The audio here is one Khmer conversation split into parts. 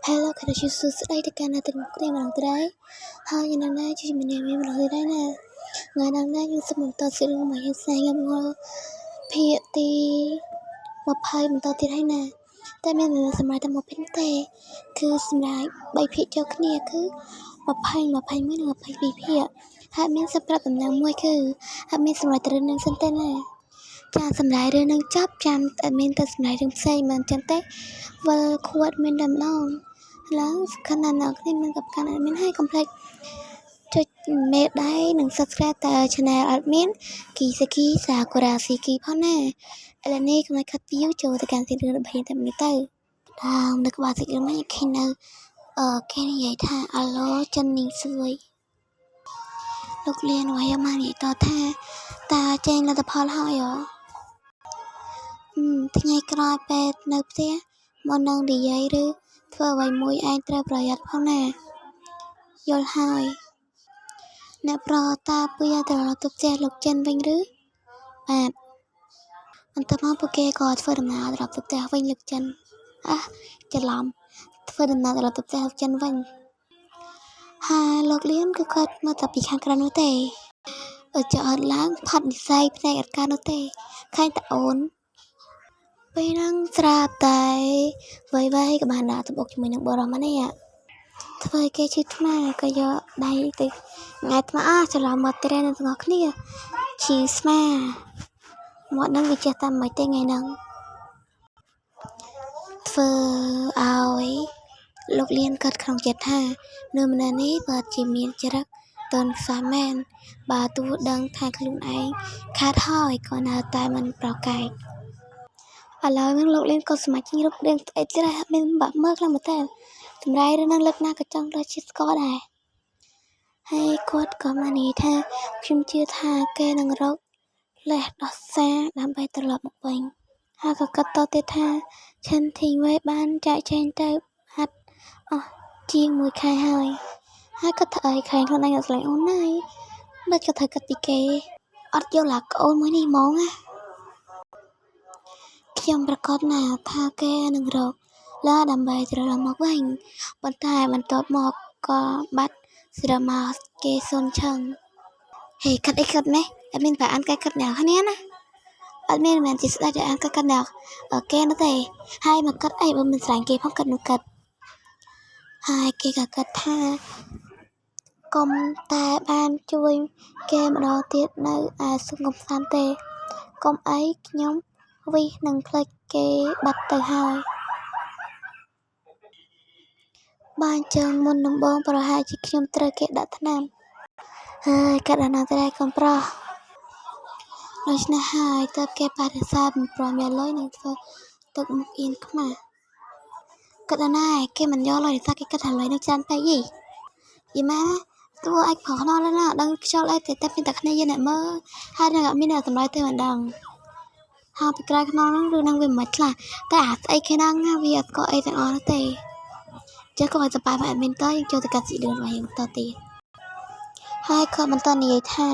Hello ខណៈជួសស្ដីទៅកាន់អ្នកទាំងគ្នាម្ដងទៀតហើយហើយយ៉ាងណាជួយជំនាញម្ដងទៀតហើយណាថ្ងៃណាយើងសូមបន្តសិរឿងរបស់យើងផ្សាយងាប់ងល់ភាគទី20បន្តទៀតហើយណាតែមានសម្រាប់តែមួយភាគទេគឺសម្រាប់3ភាគចូលគ្នាគឺ20 21និង22ភាគហើយមានសម្រាប់ដំណឹងមួយគឺហើយមានសម្រាប់រឿងនឹងសិនទេណាចាសម្រាប់រឿងនឹងចាប់ចាំតែមានតែសម្រាប់រឿងផ្សេងមិនចឹងទេវិលខួតមានតែម្ដងឡើងខណៈអ្នកគ្នាមិនกับការadmin ហើយកុំភ្លេចចុចមេដៃនិង subscribe ទៅ channel admin គីសាគីសាកូរ៉ាស៊ីគីផងណាឥឡូវនេះខ្ញុំខិត view ចូលទៅកាន់ទីរឿងរបស់យើងតែម្ដងទៅដើមនៅក្បាលទីរឿងនេះឃើញនៅគេនិយាយថាអាឡូចិននីសួយលោកលៀនវាយមកនិយាយតថាតាចេញលទ្ធផលហើយថ្ងៃក្រោយពេលនៅផ្ទះមកនឹងនិយាយឬធ្វើអ្វីមួយឯងត្រូវប្រយ័ត្នផងណាយល់ហើយអ្នកប្រតាពើត្រឡប់ទៅផ្ទះលោកចិនវិញឬបាទបន្ទាប់មកពួកគេក៏ធ្វើដំណើរត្រឡប់ទៅផ្ទះវិញលោកចិនច្រឡំធ្វើដំណើរត្រឡប់ទៅផ្ទះលោកចិនវិញហើយលោកលៀនក៏គាត់មកតែពីខាងក្រៅនោះទេចអត់ឡើងផាត់និស័យផ្នែកអត់ការនោះទេឃើញតែអូនពេលហ្នឹងស្រាប់តែវៃក៏បានដាក់ត្បូងជាមួយនឹងបរោះមកនេះធ្វើគេឈឺថ្មក៏យកដៃទៅងាយថ្មច្រឡំមកត្រែនទាំងអស់គ្នាឈឺស្មាមកនឹងវាចេះតាមមិនទេថ្ងៃហ្នឹងធ្វើឲ្យលោកលៀនកើតក្នុងចិត្តថានៅម្នាក់នេះបើជាមានចរិតតនសាមែនបើទោះដឹងថាខ្លួនឯងខាតហើយក៏នៅតែមិនប្រកែកឥឡូវហ្នឹងលោកលៀនក៏ស្ម័គ្ររូបរាងស្អីទៀតហើយមានបាក់មើលខ្លាំងមែនតើតម្រៃរឿងហ្នឹងលើកណាក៏ចង់ដល់ជាតិស្ករដែរហើយគាត់ក៏មកនិយាយថាខ្ញុំជឿថាគេនឹងរកលេសដោះសារដើម្បីត្រឡប់មកវិញហើយក៏កាត់តទៀតថាឆិនធីងវេបានចាក់ចែងទៅហាត់អស់ជាង1ខែហើយក៏ធ្វើឲ្យខ្លាំងខ្លួនឯងអត់ស្លាញ់អូនណាយមិនក៏ធ្វើកាត់ពីគេអត់យល់ឡាក្អូនមួយនេះហ្មងណាខ្ញុំប្រកាសណាថាគេនឹងរកឡាដើម្បីត្រឡប់មកវិញប៉ុន្តែបន្ទាប់មកក៏បាត់ស្រមោលគេសុនឆឹងហេកាត់អីកាត់ម៉េះអត់មានប្រអានកាត់អ្នកគ្នាណាអត់មានមែនជាស្ដាច់អានកាត់អ្នកគេនោះទេហើយមកកាត់អីបើមិនស្រាញ់គេផងកាត់នោះកាត់ហើយគេក៏កាត់ថាកុំតែបានជួយគេម្ដងទៀតនៅសង្គមសានទេកុំអីខ្ញុំវិសនឹងផ្លេចគេបាត់ទៅហើយបានចឹងមុនដំបូងប្រហែលជាខ្ញុំត្រូវគេដាក់ថ្នាំហើយកាត់អនាត្រៃកំប្រុសដូច្នេះហើយតើគេបដិសេធមិនព្រមយកលុយនឹងធ្វើទឹកមុខអៀនខ្មាស់កាត់អណាគេមិនយកលុយថាគេគិតថាលុយនឹងច្រើនពេកយីម៉ែទោះអាចប្រហណលណាដឹងខ្យល់អីតែមានតែគ្នាយើងអ្នកមើលហើយនឹងអត់មានអ្នកតម្លៃទេមិនដឹងហើយពីក្រោយខ្នងហ្នឹងឬនឹងវាមិនខ្លះតែអាស្អីគេហ្នឹងវាអត់ក៏អីទាំងអស់នោះទេចេះក៏ឲ្យសបាយអត់មានតយើងចូលទៅកាត់ស៊ីរឿងរបស់យើងតទៀតហើយក៏បន្តនិយាយថា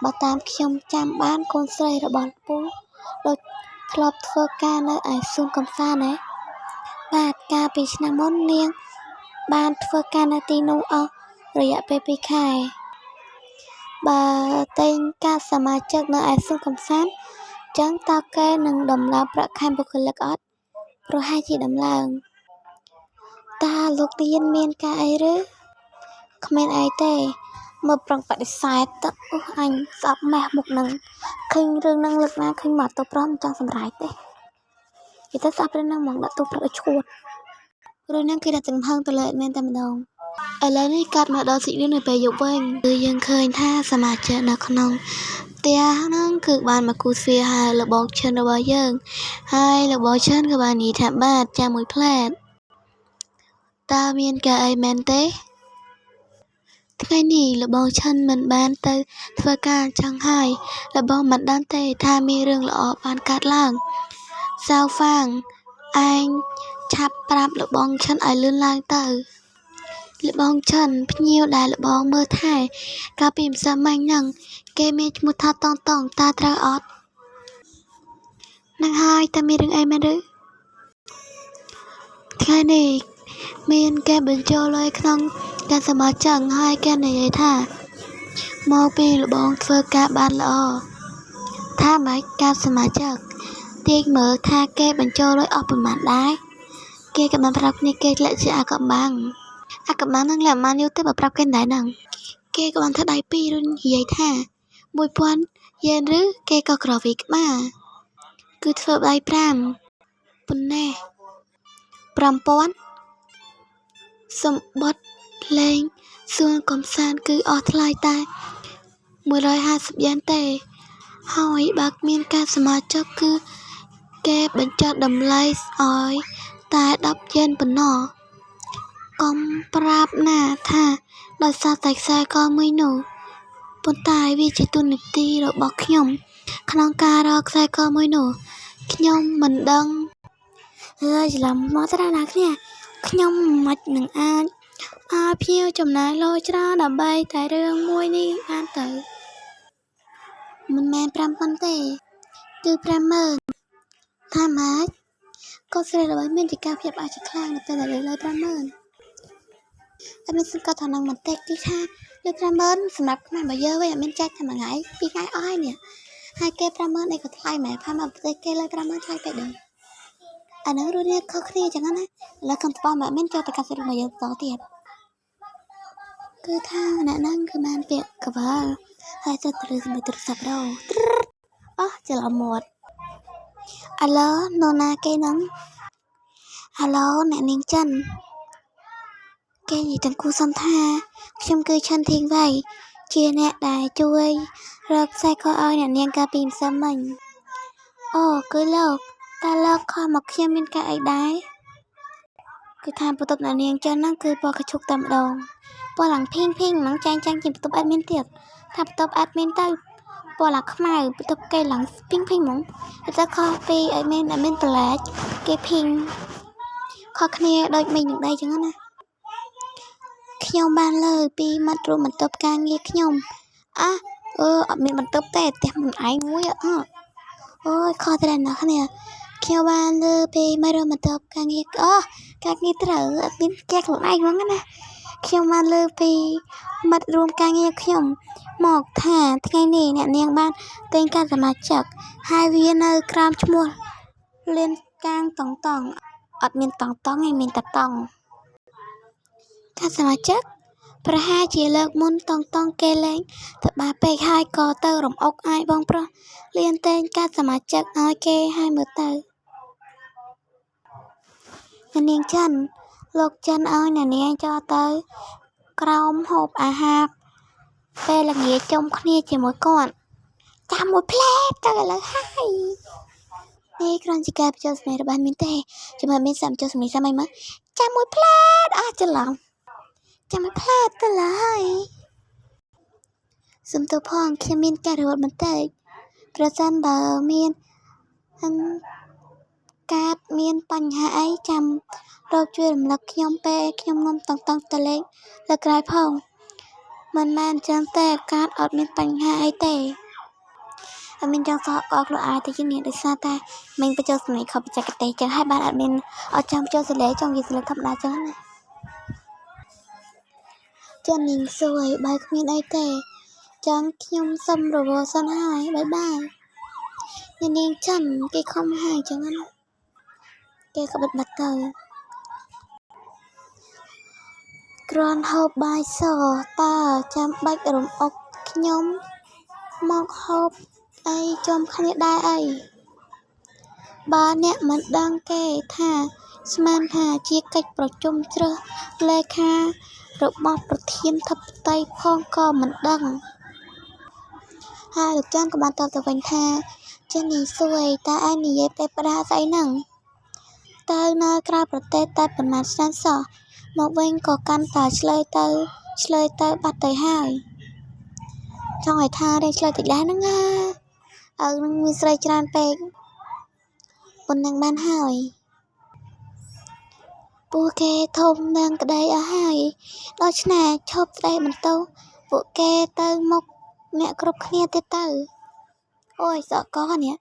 បើតាមខ្ញុំចាំបានកូនស្រីរបស់ពូដូចធ្លាប់ធ្វើការនៅឯសួនកំសាន្តបាទកាលពីឆ្នាំមុននាងបានធ្វើការនៅទីនោះអស់រយៈពេល2ខែបើតែងការសមាជិកនៅឯសួនកំសាន្តចឹងតើគេនឹងដំឡើងប្រាក់ខែបុគ្គលិកអត់ប្រហែលជាដំឡើងតាលោកលៀនមានការអីឬគ្មានអីទេមើលប្រឹងបដិសេធទៅអញស្អប់ម៉េះមុខនឹងឃើញរឿងនឹងលើកណាឃើញមកទៅប្រមចង់សម្រេចទេគេទៅស្អប់រឿងនឹងមកដាក់ទូព្រឹកឲ្យឈួតរឿងនឹងគេដាក់ចំហឹងទៅលើអត់មែនតែម្ដងឥឡូវនេះកាត់មកដល់ស៊ីរឿងនៅពេលយប់វិញគឺយើងឃើញថាសមាជិកនៅក្នុងផ្ទះហ្នឹងគឺបានមកគូសវាហើយលបងឈិនរបស់យើងហើយលបងឈិនក៏បាននិយាយថាបាទចាំមួយផ្លែតតើមានការអីមែនទេថ្ងៃនេះលបងឈិនមិនបានទៅធ្វើការអញ្ចឹងហើយលបងមិនដឹងទេថាមានរឿងល្អបានកើតឡើងសៅហ្វាងឯងឆាប់ប្រាប់លបងឈិនឲ្យលឿនឡើងទៅលបងឈិនភ្ញៀវដែលលបងមើលថែកាលពីម្សិលមិញហ្នឹងគេមានឈ្មោះថាតងតើត្រូវអត់នឹងហើយតើមានរឿងអីមែនឬថ្ងៃនេះ មានគេបញ្ចូលលុយក្នុងការសមាជិកហើយគេនិយាយថាមកពីលបងធ្វើការបានល្អថាម៉េចការសមាជិកទាញមើលថាគេបញ្ចូលលុយអស់ប្រមាណដែរគេក៏បានប្រាប់គ្នាគេលាក់ជាអាកំបាំងនឹងលាក់បានយូរទៅបើប្រាប់គេដែរហ្នឹងគេក៏បានធ្វើដៃពីរឬនិយាយថា1000យេនឬគេក៏ក្រវីក្បាលគឺធ្វើដៃ5ប៉ុណ្ណេះ5000សម្បត្តិលេងសួនកំសាន្តគឺអស់ថ្លៃតែ150យេនទេហើយបើមានការសមាជិកគឺគេបញ្ចុះតម្លៃឲ្យតែ10យេនប៉ុណ្ណោះកុំប្រាប់ណាថាដោយសារតែខ្សែកមួយនោះប៉ុន្តែវាជាទូនាទីរបស់ខ្ញុំក្នុងការរកខ្សែកមួយនោះខ្ញុំមិនដឹងច្រឡំមកត្រាណាគ្នាខ្ញុំមិននឹងអាចភ្ញៀវចំណាយលុយច្រើនដើម្បីតែរឿងមួយនេះបានទៅមិនមែន5000ទេគឺ50000ថាម៉េចក៏ស្រីរបស់មានជាការភាពអាចខ្លាំងនៅពេលដែលលើ50000តែមានសង្កត់ថានឹងបន្តិចគឺថាលើ50000សម្រាប់ខ្មែររបស់យើងវិញអត់មានចែកតែមួយថ្ងៃ2ថ្ងៃអស់ហើយនេះហើយគេ50000នេះក៏ថ្លៃមែនផាមកប្រទេសគេលើ50000ថ្លៃពេកដែរអានឹងរស់នេះខុសគ្នាចឹងណាឥឡូវខំស្បមិនមែនចូលទៅកាហ្វេរបស់យើងបន្តទៀតគឺថាអ្នកហ្នឹងគឺបានពាក្យកវលហើយទៅទូរស័ព្ទរោអស់ច្រឡំមាត់អាឡូនរណាគេហ្នឹងអាឡូអ្នកនាងចិនគេនិយាយទាំងគូសំថាខ្ញុំគឺឆាន់ធីងវៃជាអ្នកដែលជួយរកខ្សែកឲ្យអ្នកនាងកាលពីម្សិលមិញអូគឺលោកតែលោកខំមកខ្ញុំមានការអីដែរគឺថាបន្ទប់អ្នកនាងចិនហ្នឹងគឺពណ៌កញ្ជុកតែម្ដងពណ៌ឡើងភីងហ្នឹងចាញ់ជាបន្ទប់អេដមីនទៀតថាបន្ទប់អេដមីនទៅពណ៌ឡើងខ្មៅបន្ទប់គេឡើងភីងហ្មងតែខុសពីអេដមីនប្លែកគេភីងខុសគ្នាដូចមេឃនឹងដីចឹងណាខ្ញុំបានលើពីមាត់រួមបន្ទប់ការងារខ្ញុំអត់មានបន្ទប់ទេផ្ទះមិនឯងមួយអូយខុសតែណាគ្នាខ្ញុំបានលើពីមាត់រួមបន្ទប់ការងារការងារត្រូវអត់មានគេខ្លួនឯងហ្មងណាខ្ញុំបានលើពីមាត់រួមការងារខ្ញុំមកថាថ្ងៃនេះអ្នកនាងបានតែងការសមាជិកហើយវានៅក្រោមឈ្មោះលៀនកាងតង់អត់មានតង់ឯងមានតែតង់ការសមាជិកប្រហែលជាលើកមុនតង់គេលេងទៅបាពេកហើយក៏ទៅរំអុកអាយបងប្រុសលៀនតែងការសមាជិកឲ្យគេហើយមើលទៅអ្នកនាងចិនលោកចិនឲ្យអ្នកនាងចោលទៅក្រោមហូបអាហារពេលល្ងាចជុំគ្នាជាមួយគាត់ចាំមួយផ្លែទៅឥឡូវហើយនេះគ្រាន់ជាការបញ្ចូលស្នេហ៍របស់មានទេជំរឿនមានសាមចូលសម្លេងសាមមើលចាំមួយផ្លែច្រឡំចាំមួយផ្លែទៅឡើយសុំទោសផងខ្ញុំមានការរវល់បន្តិចប្រសិនបើមានកើតមានបញ្ហាអីចាំរកជួយរំលឹកខ្ញុំពេលខ្ញុំនាំតង់ទៅលេងលើក្រោយផងមិនមែនចឹងទេកើតអត់មានបញ្ហាអីទេអត់មានចង់សោកខ្លួនឯងទៅជានេះដោយសារតែមិនបញ្ចូលសម្លេងខុសបច្ចេកទេសចឹងហើយបានអត់មានអត់ចាំបញ្ចូលសម្លេងចង់និយាយសម្លេងធម្មតាចឹងណាចានាងសួយបើគ្មានអីទេចឹងខ្ញុំសុំរវល់សិនហើយបាយអ្នកនាងចិនគេខំហើយចឹងណាគេក៏បិទបាត់ទៅគ្រាន់ហូបបាយសតើចាំបាច់រំអុកខ្ញុំមកហូបអីចំគ្នាដែរអីបើអ្នកមិនដឹងគេថាស្មានថាជាកិច្ចប្រជុំជ្រើសលេខារបស់ប្រធានធិបតីផងក៏មិនដឹងហើយលោកចាន់ក៏បានតបទៅវិញថាចេះនេះសួយតើឯងនិយាយតែផ្ដាស្អីហ្នឹងទៅនៅក្រៅប្រទេសតែប៉ុន្មានឆ្នាំសោះមកវិញក៏កាន់តែឆ្លើយទៅបាត់ទៅហើយចង់ឲ្យថារៀនឆ្លើយតិចដែរហ្នឹងនឹងមានស្រីច្រើនពេកប៉ុណ្ណឹងបានហើយពួកគេធំនឹងក្តីអស់ហើយដូច្នេះឈប់ស្ដីបន្ទោសពួកគេទៅមុខអ្នកគ្រប់គ្នាទៀតទៅអូយសក់កនេះ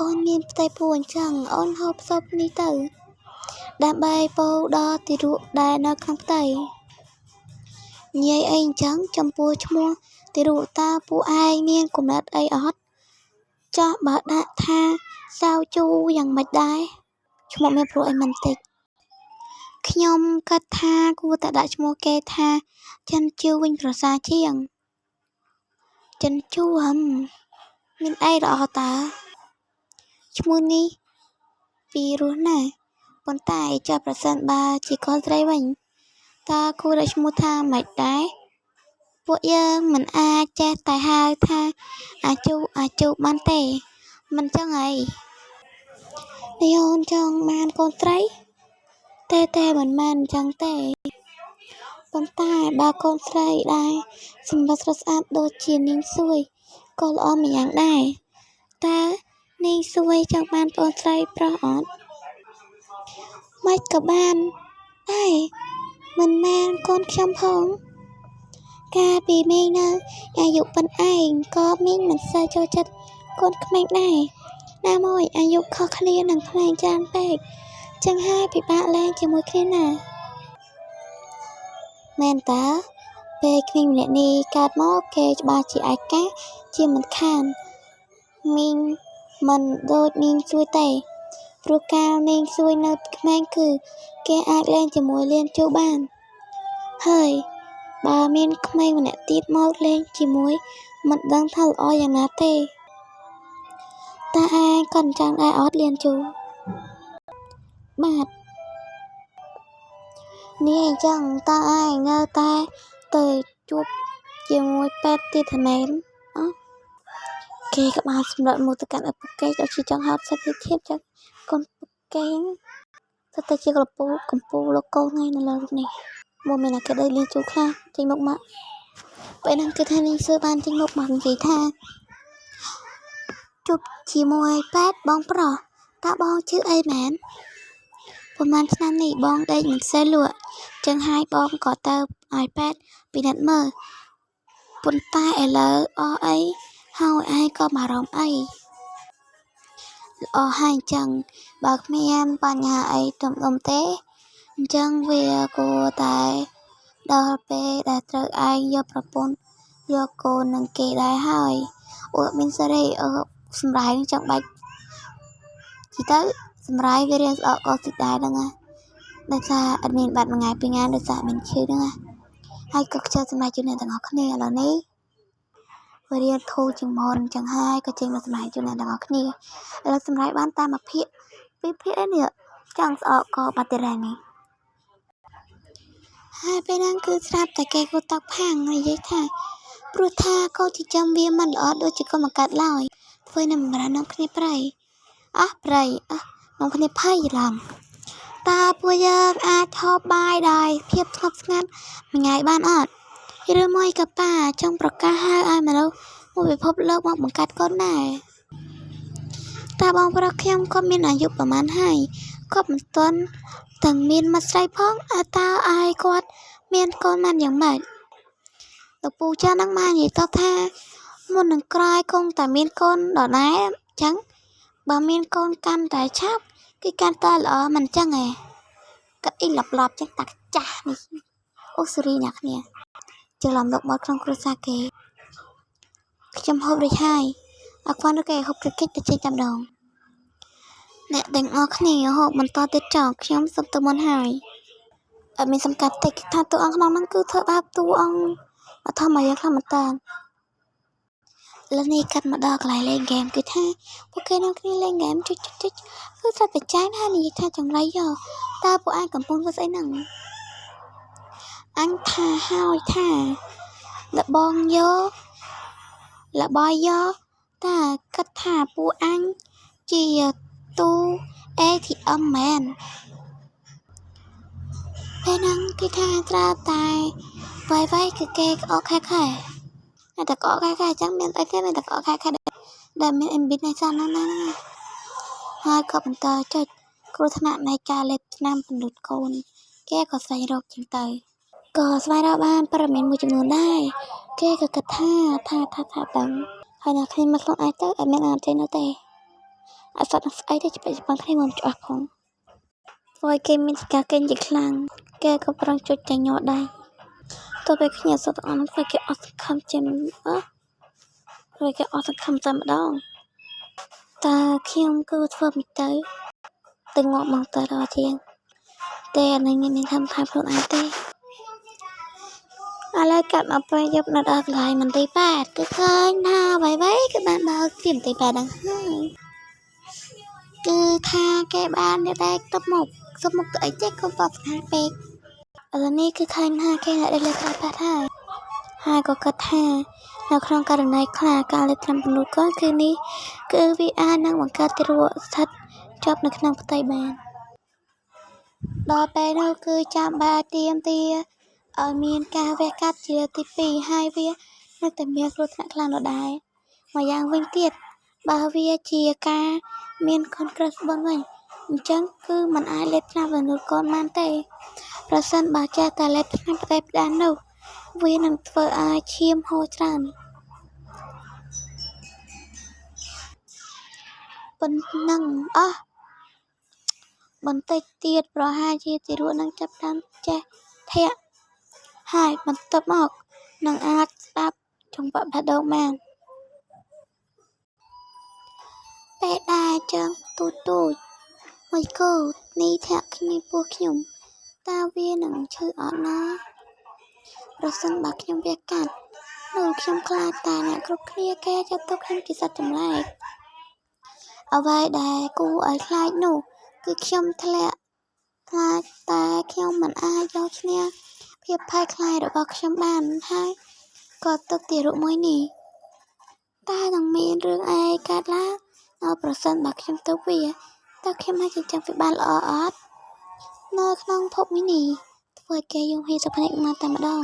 អូនមានផ្ទៃពោះអញ្ចឹងអូនហូបស៊ុបនេះទៅដើម្បីពោដល់ទារកដែលនៅក្នុងផ្ទៃនិយាយអីអញ្ចឹងចំពោះឈ្មោះទារកតើពួកឯងមានគំនិតអីអត់ចាស់បើដាក់ថាសាវជូយ៉ាងម៉េចដែរឈ្មោះមានព្រោះអីមិនតិចខ្ញុំគិតថាគួរតែដាក់ឈ្មោះគេថាចិនជឿវិញប្រសើរជាងចិនជឿមានអីល្អតើឈ្មោះនេះពីរោះណាស់ប៉ុន្តែចុះប្រសិនបើជាកូនស្រីវិញតើគួរដាក់ឈ្មោះថាម៉េចដែរពួកយើងមិនអាចចេះតែហៅថាអាជូបានទេមិនចឹងអីនេះអូនចង់បានកូនស្រីតែមិនមែនចឹងទេប៉ុន្តែបើកូនស្រីដែរសម្បុរស្រស់ស្អាតដូចជានាងសួយក៏ល្អម្យ៉ាងដែរតើនាងសួយចង់បានប្អូនស្រីប្រុសអត់មិនក៏បានដែរមិនមែនកូនខ្ញុំផងកាលពីមីងនៅអាយុប៉ុនឯងក៏មីងមិនសូវចូលចិត្តកូនក្មេងដែរណាមួយអាយុខុសគ្នានឹងក្មេងច្រើនពេកចឹងហើយពិបាកលេងជាមួយគ្នាណាមែនតើពេលក្មេងម្នាក់នេះកើតមកគេច្បាស់ជាឯកាជាមិនខានមីងមិនដូចនាងសួយទេព្រោះកាលនាងសួយនៅក្មេងគឺគេអាចលេងជាមួយលៀនជូបានហើយបើមានក្មេងម្នាក់ទៀតមកលេងជាមួយមិនដឹងថាល្អយ៉ាងណាទេតើឯងក៏អញ្ចឹងដែរអត់លៀនជូបាទនេះអញ្ចឹងតើឯងនៅតែទៅជួបជាមួយពេទ្យទៀតមែនអោះគេក៏បានសម្រាប់មកទៅកាន់ឪពុកគេដូចជាចង់ហៅសាច់ធាតុចឹងកូនពុកគេទៅតែជាកម្ពូលលោកកូនថ្ងៃនៅលើរូបនេះមកមានតែគេដីលីជូខ្លះចេញមកមកពេលហ្នឹងគឺថានាងសួរបានចេញមកមកនិយាយថាជួបជាមួយពេទ្យបងប្រុសតើបងឈឺអីមែនប្រហែលឆ្នាំនេះបងដេកមិនសូវលក់ចឹងហើយបងក៏ទៅឲ្យពេទ្យពិនិត្យមើលប៉ុន្តែឥឡូវអស់អីហើយឯងក៏បារម្ភអីល្អហើយអញ្ចឹងបើគ្មានបញ្ហាអីធំទេអញ្ចឹងវាគួរតែដល់ពេលដែលត្រូវឯងយកប្រពន្ធយកកូននឹងគេដែរហើយអួតមានសេរីសម្រាប់ចង់បាច់ជីទៅសម្រាប់វារៀងស្អកក៏សិតដែរហ្នឹងណាដោយសារអត់មានបាត់មួយថ្ងៃពីរថ្ងៃដោយសារមានឈឺហ្នឹងណាហើយក៏ខ្ជិលសម្រាប់ជូនអ្នកទាំងអស់គ្នាឥឡូវនេះវារៀនធូរជាងមុនចឹងហើយក៏ចេញមកសម្រាប់ជូនអ្នកទាំងអស់គ្នាឥឡូវសម្រាប់បានតាម1ភាគ2ភាគឯនេះចង់ស្អកក៏បាត់ទៀតដែរនេះហើយពេលហ្នឹងគឺស្រាប់តែគេគូតកផាំងនិយាយថាព្រោះថាកូនចិញ្ចឹមវាមិនល្អដូចជាកូនមកកាត់ឡើយធ្វើនៅម្រានាំគ្នាប្រៃប្រៃនាំគ្នាភ័យច្រឡំតើពួកយើងអាចហូបបាយដោយភាពស្ងប់ស្ងាត់មួយថ្ងៃបានអត់ឬមួយក៏ប៉ាចង់ប្រកាសហៅឲ្យមនុស្សមកពិភពលោកមកបង្កាត់កូនដែរតើបងប្រុសខ្ញុំក៏មានអាយុប្រហែលហើយគាត់មិនទាន់ទាំងមានមាត់ស្រីផងតើឲ្យគាត់មានកូនបានយ៉ាងម៉េចលោកពូចាស់នឹងបាននិយាយតបថាមុននឹងក្រោយគង់តែមានកូនដដែលអញ្ចឹងបើមានកូនកាន់តែឆាប់គឺកាន់តែល្អមិនអញ្ចឹងឯងក៏អ៊ីឡប់ចឹងតាចាស់នេះអូស៊ូរីអ្នកគ្នាច្រឡំលោកមកក្នុងគ្រួសារគេខ្ញុំហូបរួចហើយអរគុណគេហូបកិច្ចទៅចេញតាមដងអ្នកទាំងអស់គ្នាហូបបន្តទៀតចោលខ្ញុំសុំទៅមុនហើយអត់មានសំកាត់តិចថាតួអង្គក្នុងហ្នឹងគឺធ្វើបាបតួអង្គអត់ធម្មតាខ្លាំងមែនតើឥឡូវនេះកាត់មកដល់កន្លែងលេងហ្គេមគឺថាពួកគេនាំគ្នាលេងហ្គេមចុចគឺស្រាប់តែចាញ់ហើយនិយាយថាចង្រៃយកតើពួកឯងកំពុងធ្វើស្អីហ្នឹងអញថាហើយថាលបងយកតើគិតថាពួកអញជាទូ ATM មែនពេលហ្នឹងគឺថាត្រាប់តែវាយគឺគេក្អកខែតែក្អកខែអញ្ចឹងមានអីគេមានតែក្អកខែដែលមាន combination ហ្នឹងណាហើយក៏បន្តចុចគ្រោះថ្នាក់នៃការលេបថ្នាំពន្លត់កូនគេក៏ស្វែងរកចឹងទៅក៏ស្វែងរកបានព័ត៌មានមួយចំនួនដែរគេក៏គិតថាដឹងហើយអ្នកឃើញមកខ្លួនឯងទៅអត់មានអត់ចេញនោះទេ អសតស្អីទៅច្បាស់ច្បាស់គ្នាមិនច្បាស់ផងហើយគេមានការកេងជាខ្លាំងគេក៏ប្រឹងជួយចាញ់ញ័រដែរទោះបីគ្នាសតអន់តែគេអត់សង្ឃឹមជាព្រោះគេអត់សង្ឃឹមតែម្ដងតើខ្ញុំគឺធ្វើមិនទៅងាប់មកតរជាងតែនឹងមានថាខ្លួនឯងទេឥឡូវកាត់មកពេលយកនៅដល់កន្លែងមន្ទីរពេទ្យគឺឃើញថាអ្វីៗគឺបានបើកពីមន្ទីរពេទ្យហ្នឹងហើយគឺថាគេបានយកតែទុកមុខទៅអីទេក៏បបស្អាតពេកឥឡូវនេះគឺឃើញថាគេអ្នកដែលលើក្រៅពេទ្យហើយក៏គិតថានៅក្នុងករណីខ្លះការលេបថ្នាំពលូតកូនគឺនេះគឺវាអាចនឹងបង្កើតទារកស្ថិតជាប់នៅក្នុងផ្ទៃបានដល់ពេលនោះគឺចាំបាច់ទៀមទាឲ្យមានការវះកាត់ជាទី2ហើយវានៅតែមានគ្រោះថ្នាក់ខ្លាំងដដែលមួយយ៉ាងវិញទៀតបើវាជាការមានខុនក្រិតស្បនវិញអញ្ចឹងគឺมันអាចលេបថ្នាំពលូតកូនបានទេប្រសិនបើចេះតែលេបថ្នាំផ្ដេសផ្ដាសនោះវានឹងធ្វើឲ្យឈាមហូរច្រើនប៉ុណ្ណឹងបន្តិចទៀតប្រហែលជាទារកនឹងចាប់តាមចេះធាក់ហើយបន្ទាប់មកនឹងអាចស្ដាប់ចង្វាក់បេះដូងបានពេលដែលជើងទូចមួយគូនេះធាក់គ្នាពោះខ្ញុំតើវានឹងឈឺអត់ណាប្រសិនបើខ្ញុំវាកាត់នោះខ្ញុំខ្លាចតែអ្នកគ្រប់គ្នាគេចាត់ទុកខ្ញុំជាសត្វចម្លែកអ្វីដែលគួរឲ្យខ្លាចនោះគឺខ្ញុំធ្លាក់ខ្លាចតែខ្ញុំមិនអាចយកឈ្នះភាពភ័យខ្លាចរបស់ខ្ញុំបានហើយក៏ទុកទារកមួយនេះតែនឹងមានរឿងអីកើតឡើងប្រសិនបើខ្ញុំទុកវាតើខ្ញុំអាចចិញ្ចឹមវាបានល្អអត់នៅក្នុងភពមីនីធ្វើឲ្យគេយំហៀសភ្នែកមកតែម្ដង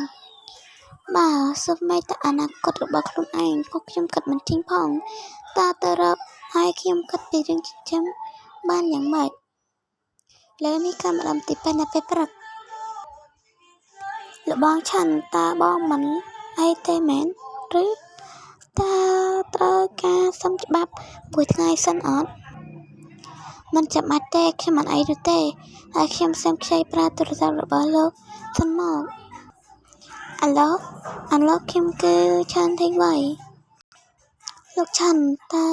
បើសូម្បីតែអនាគតរបស់ខ្លួនឯងពួកខ្ញុំគិតមិនចេញផងតើទៅរកឲ្យខ្ញុំគិតពីរឿងចិញ្ចឹមបានយ៉ាងម៉េចលើនេះកាមេរ៉ាទីពេញនៅពេលព្រឹកលបងឆាន់តើបងមិនអីទេមែនឬតើត្រូវការសុំច្បាប់មួយថ្ងៃសិនអត់មិនចាំបាច់ទេខ្ញុំមិនអីនោះទេហើយខ្ញុំសូមខ្ចីប្រើទូរស័ព្ទរបស់លោកសិនមកអាឡូខ្ញុំគឺឆាន់ធីវ៉ៃលោកឆាន់តើ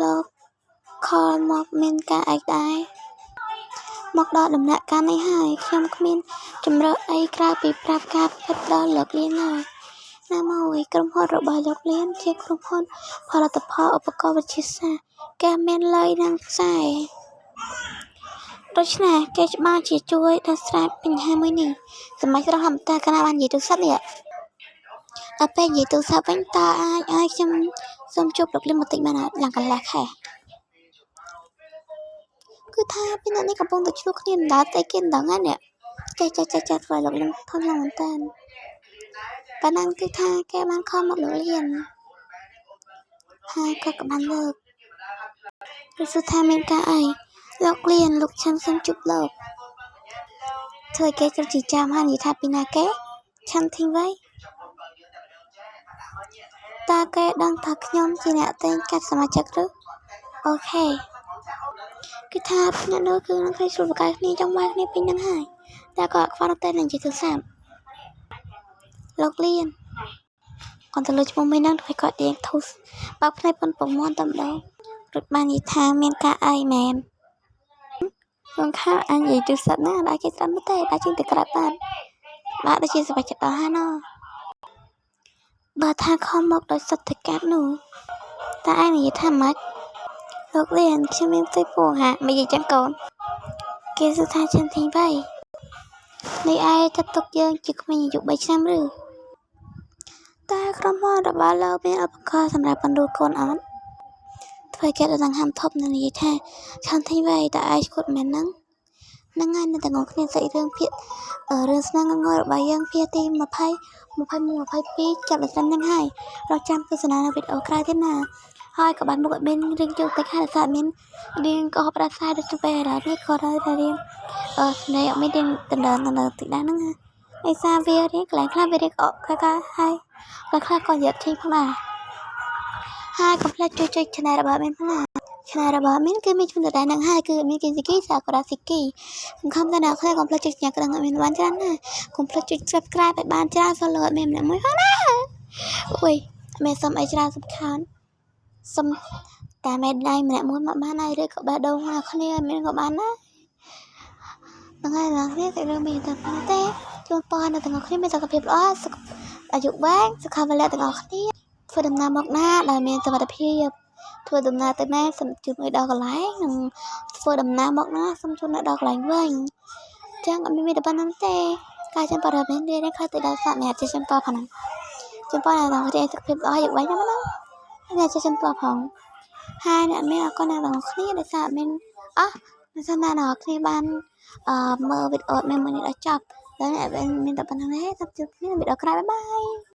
លោកខលមកមានការអីដែរមកដល់ដំណាក់កាលនេះហើយខ្ញុំគ្មានជំរឿអីក្រៅពីប្រាប់ការពិតដល់លោកលៀនឡើយណាមួយក្រុមហ៊ុនរបស់លោកលៀនជាក្រុមហ៊ុនផលិតផលឧបករណ៍វិទ្យាសាស្ត្រគេមានលុយនឹងខ្សែដូច្នេះគេច្បាស់ជាជួយដោះស្រាយបញ្ហាមួយនេះសម្រាប់រហមតាកណាបាននិយាយទូរស័ព្ទនេះដល់ពេលនិយាយទូរស័ព្ទវិញតើអាចឲ្យខ្ញុំសូមជួបលោកលៀនបន្តិចបានឡើងកន្លះខែគឺថាពីនេះកំពុងតែឆ្លោះគ្នាដើរតែគេដឹងហ្នឹងនេះចេះធ្វើលោកលៀនធំឡើងមែនតើប៉ុណ្ណឹងគឺថាគេបានខំមកលោកលៀនហើយក៏បានលើកឬសុថាមានការអីលោកលៀនលោកឆាន់សូមជួបលោកធ្វើគេក៏ជាចាំហើយនិយាយថាពីណាគេឆាន់ធីវ៉ៃតើគេដឹងថាខ្ញុំជាអ្នកតែងកាត់សមាជិកឬអូខេគឺថាអ្នកនោះគឺនឹងឃើញស្រួលបកាយគ្នាចង់បានគ្នាពេញនឹងហើយតែក៏ខ្វល់តែនឹងជាទូរស័ព្ទលោកលៀនគាត់ទៅលើឈ្មោះមីនឹងធ្វើគាត់ទៀងធូសបើផ្នែកប៉ុនប្រមន់តែម្ដងរត់បាននិយាយថាមានការអីមែនក្នុងខែអញនិយាយទូរស័ព្ទណាដល់គេស្ដាប់ទេដល់ជាងទៅក្រៅបានបាទដូចជាសប្បាយចិត្តដល់ហើយណោះបើថាខំមកដោយសត្វតកាត់នោះតែឯងនិយាយថាម៉េចលោកលៀនខ្ញុំមានផ្ទៃពោះហាមិននិយាយចឹងកូនគេសួរថាឆាន់ធីវ៉ៃនេះឯងចាត់ទុកយើងជាក្មេងអាយុ3ឆ្នាំឬតែក្រុមហ៊ុនរបស់លោកមានឧបករណ៍សម្រាប់បណ្ដួលកូនអត់ធ្វើគេដល់ហាមធប់នឹងនិយាយថាឆាន់ធីវ៉ៃតើឯងឈួតមែនហ្នឹងហើយនៅតែងគ្នាស្អីរឿងភាគរឿងស្នាងងរបស់យើងភាគទី20 21 22ចាប់ដល់ហ្នឹងហើយរកចាំទស្សនានៅវីដេអូក្រោយទៀតណាហើយក៏បានមកមានរឿងជោគទៅខាងសាមានរឿងក៏ផ្ដាសាយដូចទៅរ៉ានេះក៏ដល់រឿងស្នេហ៍អត់មានរឿងដណ្ដើមទីដែរហ្នឹងឯសាវារឿងកន្លែងខ្លះវារឿងអកកាហើយខ្លះក៏យកចេញផងដែរហើយកុំភ្លេចជួយ channel របស់មានផងណា Channel របស់មានគឺមានជំនួសដែរនឹងហើយគឺមាន Kinziki Sakurasiki ខ្ញុំខំតែអ្នកខ្លះកុំភ្លេចចុចសញ្ញាក្តៅមានបានច្រើនណាស់កុំភ្លេចចុច Subscribe ឲ្យបានច្រើន follow ឲ្យមានម្នាក់មួយផងណាអូយមានសុំអីច្រើនសំខាន់សុំតែមេដៃម្នាក់មួយមកបានហើយឬក៏បេះដូងណាគ្នាមានក៏បានដែរហ្នឹងហើយណាគ្នាតែរឿងមានតែប៉ុណ្ណោះទេជូនពរដល់ទាំងអស់គ្នាមានសុខភាពល្អអាយុវែងសុខភាពទាំងអស់គ្នាធ្វើដំណើរមកណាដែលមានសុវត្ថិភាពធ្វើដំណើរទៅណាសូមជូនឲ្យដល់កន្លែងនិងធ្វើដំណើរមកណាសូមជូនឲ្យដល់កន្លែងវិញចឹងអត់មានតែប៉ុណ្្នឹងទេការចាំបរិបទនេះខ្លះទៅដល់សាក់អ្នកជាចំតផងចំតដល់អ្នកសុខភាពល្អអាយុវែងណាស់ណាអ្នកជាចំតផងហើយអ្នកមានអរគុណអ្នកទាំងអស់គ្នាដែលសាក់មានអស់មិនសិនណាអ្នកគ្នាបានមើលវីដេអូមានមួយនេះដល់ចប់ដល់អ្នកមានតែប៉ុណ្្នឹងទេសូមជួបគ្នានៅវីដេអូក្រោយបាយបាយ